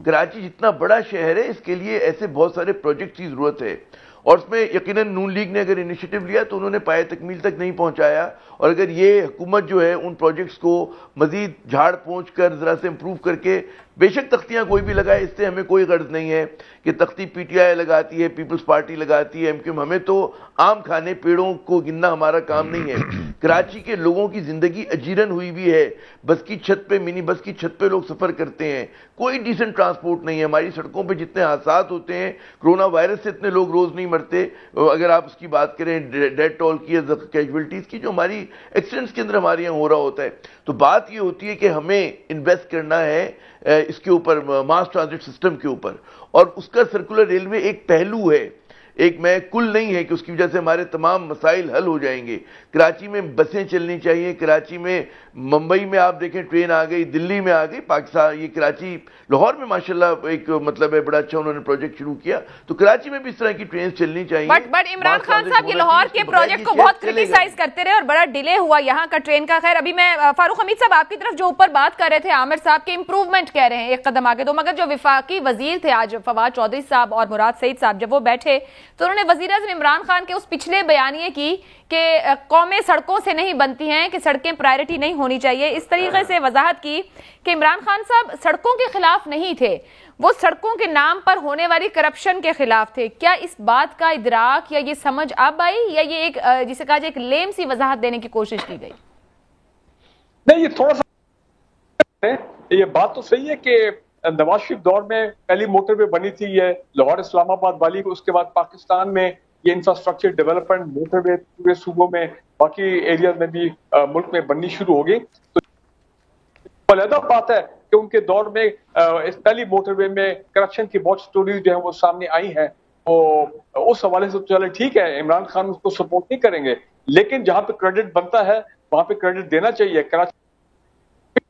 Karachi جتنا بڑا شہر ہے اس کے لیے ایسے بہت سارے پروجیکٹ کی ضرورت ہے اور اس میں یقیناً نون لیگ نے اگر انیشیٹو لیا تو انہوں نے پائے تکمیل تک نہیں پہنچایا. اور اگر یہ حکومت جو ہے ان پروجیکٹس کو مزید جھاڑ پہنچ کر ذرا سے امپروو کر کے بے شک تختیاں کوئی بھی لگائے اس سے ہمیں کوئی غرض نہیں ہے کہ تختی پی ٹی آئی لگاتی ہے پیپلز پارٹی لگاتی ہے کیونکہ ہمیں تو عام کھانے پیڑوں کو گننا ہمارا کام نہیں ہے. کراچی کے لوگوں کی زندگی اجیرن ہوئی بھی ہے. بس کی چھت پہ منی بس کی چھت پہ لوگ سفر کرتے ہیں. کوئی ڈیسنٹ ٹرانسپورٹ نہیں ہے. ہماری سڑکوں پہ جتنے حادثات ہوتے ہیں کرونا وائرس سے اتنے لوگ روز نہیں مرتے. اگر آپ اس کی بات کریں ڈیتھ ٹول کی یا کیجویلٹیز کی جو ہماری ایکسیڈنٹس کے اندر ہمارے یہاں ہو رہا ہوتا ہے. تو بات یہ ہوتی ہے کہ ہمیں انویسٹ کرنا ہے اس کے اوپر ماس ٹرانزٹ سسٹم کے اوپر اور اس کا سرکولر ریلوے ایک پہلو ہے. ایک میں کل نہیں ہے کہ اس کی وجہ سے ہمارے تمام مسائل حل ہو جائیں گے. کراچی میں بسیں چلنی چاہیے, کراچی میں, ممبئی میں آپ دیکھیں ٹرین آ گئی, دلی میں آ گئی, پاکستان یہ کراچی, لاہور میں ماشاءاللہ ایک مطلب ہے بڑا اچھا انہوں نے پروجیکٹ شروع کیا, تو کراچی میں بھی اس طرح کی ٹرین چلنی چاہیے. بٹ عمران خان صاحب یہ لاہور کے پروجیکٹ کو بہت کرٹیسائز کرتے رہے اور بڑا ڈیلے ہوا یہاں کا ٹرین کا. خیر ابھی میں فاروق حمید صاحب آپ کی طرف جو اوپر بات کر رہے تھے عامر صاحب کے امپروومنٹ کہہ رہے ہیں ایک قدم آگے, تو مگر جو وفاقی وزیر تھے آج فواد چودھری صاحب اور مراد سعید صاحب جب وہ بیٹھے تو انہوں نے وزیر اعظم عمران خان کے اس پچھلے بیانیے کی کہ قومیں سڑکوں سے نہیں بنتی ہیں, کہ سڑکیں پرائرٹی نہیں ہونی چاہیے, اس طریقے سے وضاحت کی کہ عمران خان صاحب سڑکوں کے خلاف نہیں تھے, وہ سڑکوں کے نام پر ہونے والی کرپشن کے خلاف تھے. کیا اس بات کا ادراک یا یہ سمجھ اب آئی, یا یہ ایک جسے کہا جائے ایک لیم سی وضاحت دینے کی کوشش کی گئی؟ نہیں, یہ تھوڑا سا یہ بات تو صحیح ہے کہ نواز شریف دور میں پہلی موٹر وے بنی تھی یہ لاہور اسلام آباد والی, اس کے بعد پاکستان میں یہ انفراسٹرکچر ڈیولپمنٹ موٹر وے پورے صوبوں میں باقی ایریاز میں بھی ملک میں بننی شروع ہو گئی. تو علیحدہ بات ہے کہ ان کے دور میں اس پہلی موٹر وے میں کرپشن کی بہت سٹوریز جو ہیں وہ سامنے آئی ہیں, تو اس حوالے سے چلے ٹھیک ہے عمران خان اس کو سپورٹ نہیں کریں گے, لیکن جہاں پہ کریڈٹ بنتا ہے وہاں پہ کریڈٹ دینا چاہیے. کراچی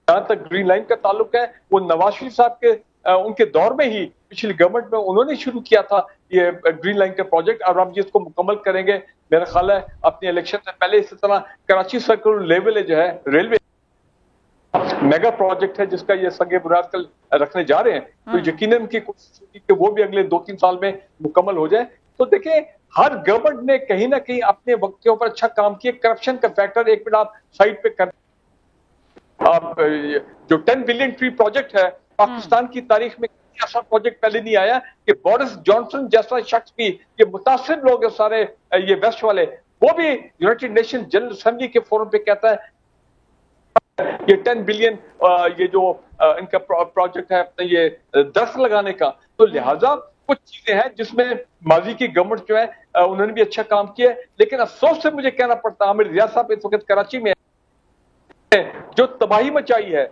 جہاں تک گرین لائن کا تعلق ہے وہ نواز شریف صاحب کے ان کے دور میں ہی پچھلی گورنمنٹ میں انہوں نے شروع کیا تھا یہ گرین لائن کا پروجیکٹ, اور اب اس کو مکمل کریں گے میرا خیال ہے اپنی الیکشن سے پہلے. اسی طرح کراچی سرکل لیول جو ہے ریلوے میگا پروجیکٹ ہے جس کا یہ سنگ بنیاد کل رکھنے جا رہے ہیں, تو یقیناً کی کوشش ہوگی کہ وہ بھی اگلے 2-3 سال میں مکمل ہو جائے. تو دیکھیں ہر گورنمنٹ نے کہیں نہ کہیں اپنے وقت کے اوپر اچھا کام کیا. کرپشن کا فیکٹر ایک منٹ آپ سائڈ پہ کر, جو 10 بلین ٹری پروجیکٹ ہے پاکستان کی تاریخ میں ایسا پروجیکٹ پہلے نہیں آیا کہ بورس جانسن جیسا شخص بھی, یہ متاثر لوگ ہیں سارے یہ ویسٹ والے, وہ بھی یونائٹڈ نیشن جنرل اسمبلی کے فورم پہ کہتا ہے یہ 10 بلین یہ جو ان کا پروجیکٹ ہے یہ درخت لگانے کا. تو لہٰذا کچھ چیزیں ہیں جس میں ماضی کی گورنمنٹ جو ہے انہوں نے بھی اچھا کام کیا ہے, لیکن افسوس سے مجھے کہنا پڑتا ہے عامر ریاض صاحب اس وقت کراچی میں جو تباہی مچائی ہے,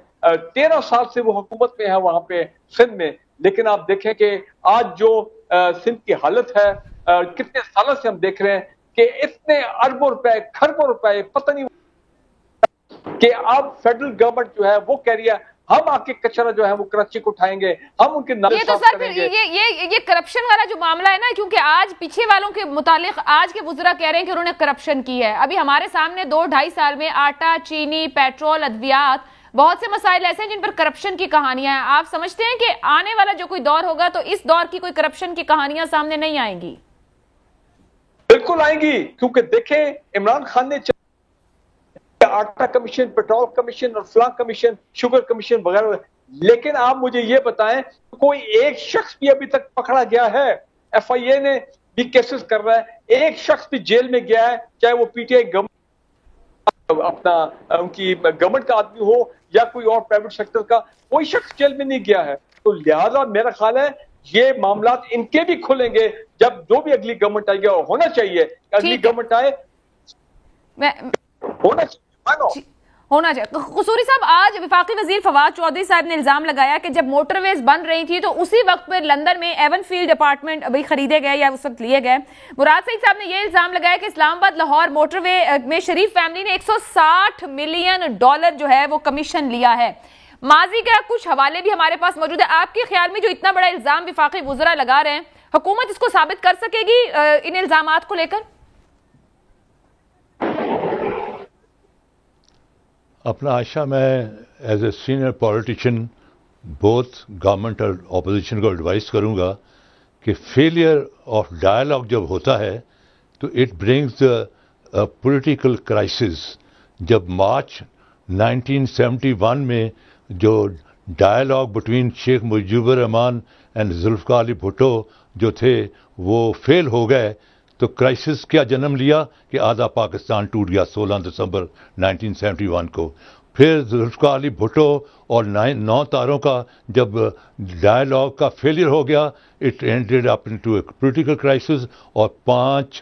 13 سال سے وہ حکومت میں ہے وہاں پہ سندھ میں, لیکن آپ دیکھیں کہ آج جو سندھ کی حالت ہے کتنے سالوں سے ہم دیکھ رہے ہیں کہ اتنے اربوں روپے کھربوں روپے پتہ نہیں کہ اب فیڈرل گورنمنٹ جو ہے وہ کہہ رہی ہے ہم آپ کے کچرا جو ہے وہ کراچی کو اٹھائیں گے, ہم ان کے نالے صاف کریں گے. یہ کرپشن والا جو معاملہ ہے نا, کیونکہ آج پیچھے والوں کے متعلق آج کے وزراء کہہ رہے ہیں کہ انہوں نے کرپشن کی ہے. ابھی ہمارے سامنے 2-2.5 سال میں آٹا, چینی, پیٹرول, ادویات, بہت سے مسائل ایسے ہیں جن پر کرپشن کی کہانیاں ہیں. آپ سمجھتے ہیں کہ آنے والا جو کوئی دور ہوگا تو اس دور کی کوئی کرپشن کی کہانیاں سامنے نہیں آئیں گی؟ بالکل آئیں گی, کیونکہ دیکھیں عمران خان نے آٹا کمیشن, پیٹرول کمیشن اور فلاں کمیشن, شوگر کمیشن وغیرہ, لیکن آپ مجھے یہ بتائیں کوئی ایک شخص بھی ابھی تک پکڑا گیا ہے؟ ایف آئی اے نے بھی کیسز کر رہا ہے, ایک شخص بھی جیل میں گیا ہے, چاہے وہ پی ٹی آئی گورنمنٹ اپنا ان کی گورنمنٹ کا آدمی ہو یا کوئی اور پرائیویٹ سیکٹر کا, کوئی شخص جیل میں نہیں گیا ہے. تو لہذا میرا خیال ہے یہ معاملات ان کے بھی کھلیں گے جب جو بھی اگلی گورنمنٹ آئے گی, اور ہونا چاہیے اگلی گورنمنٹ آئے ہونا چاہیے. قصوری صاحب, آج وفاقی وزیر فواد چودھری صاحب نے الزام لگایا کہ جب موٹر ویز بن رہی تھی تو اسی وقت پہ لندن میں ایون فیلڈ اپارٹمنٹ ابھی خریدے گئے یا اس وقت لیے گئے. مراد سعید صاحب نے یہ الزام لگایا کہ اسلام آباد لاہور موٹر وے میں شریف فیملی نے $160 ملین جو ہے وہ کمیشن لیا ہے. ماضی کا کچھ حوالے بھی ہمارے پاس موجود ہے. آپ کے خیال میں جو اتنا بڑا الزام وفاقی وزراء لگا رہے ہیں, حکومت اس کو ثابت کر سکے گی ان الزامات کو لے کر؟ اپنا عائشہ, میں as a senior politician both government اور اپوزیشن کو ایڈوائز کروں گا کہ فیلئر آف ڈائلاگ جب ہوتا ہے تو اٹ برنگز پولیٹیکل کرائسس. جب مارچ 1971 میں جو dialogue between Sheikh Mujeeb Rahman and Zulfiqar Ali Bhutto جو تھے وہ فیل ہو گئے, تو کرائسس کیا جنم لیا کہ آدھا پاکستان ٹوٹ گیا 16 دسمبر 1971 کو. پھر ذوالفقار علی بھٹو اور 9 تاروں کا جب ڈائلاگ کا فیلئر ہو گیا, it ended up into a political crisis, اور 5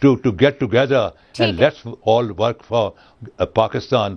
to get together and let's all work for Pakistan,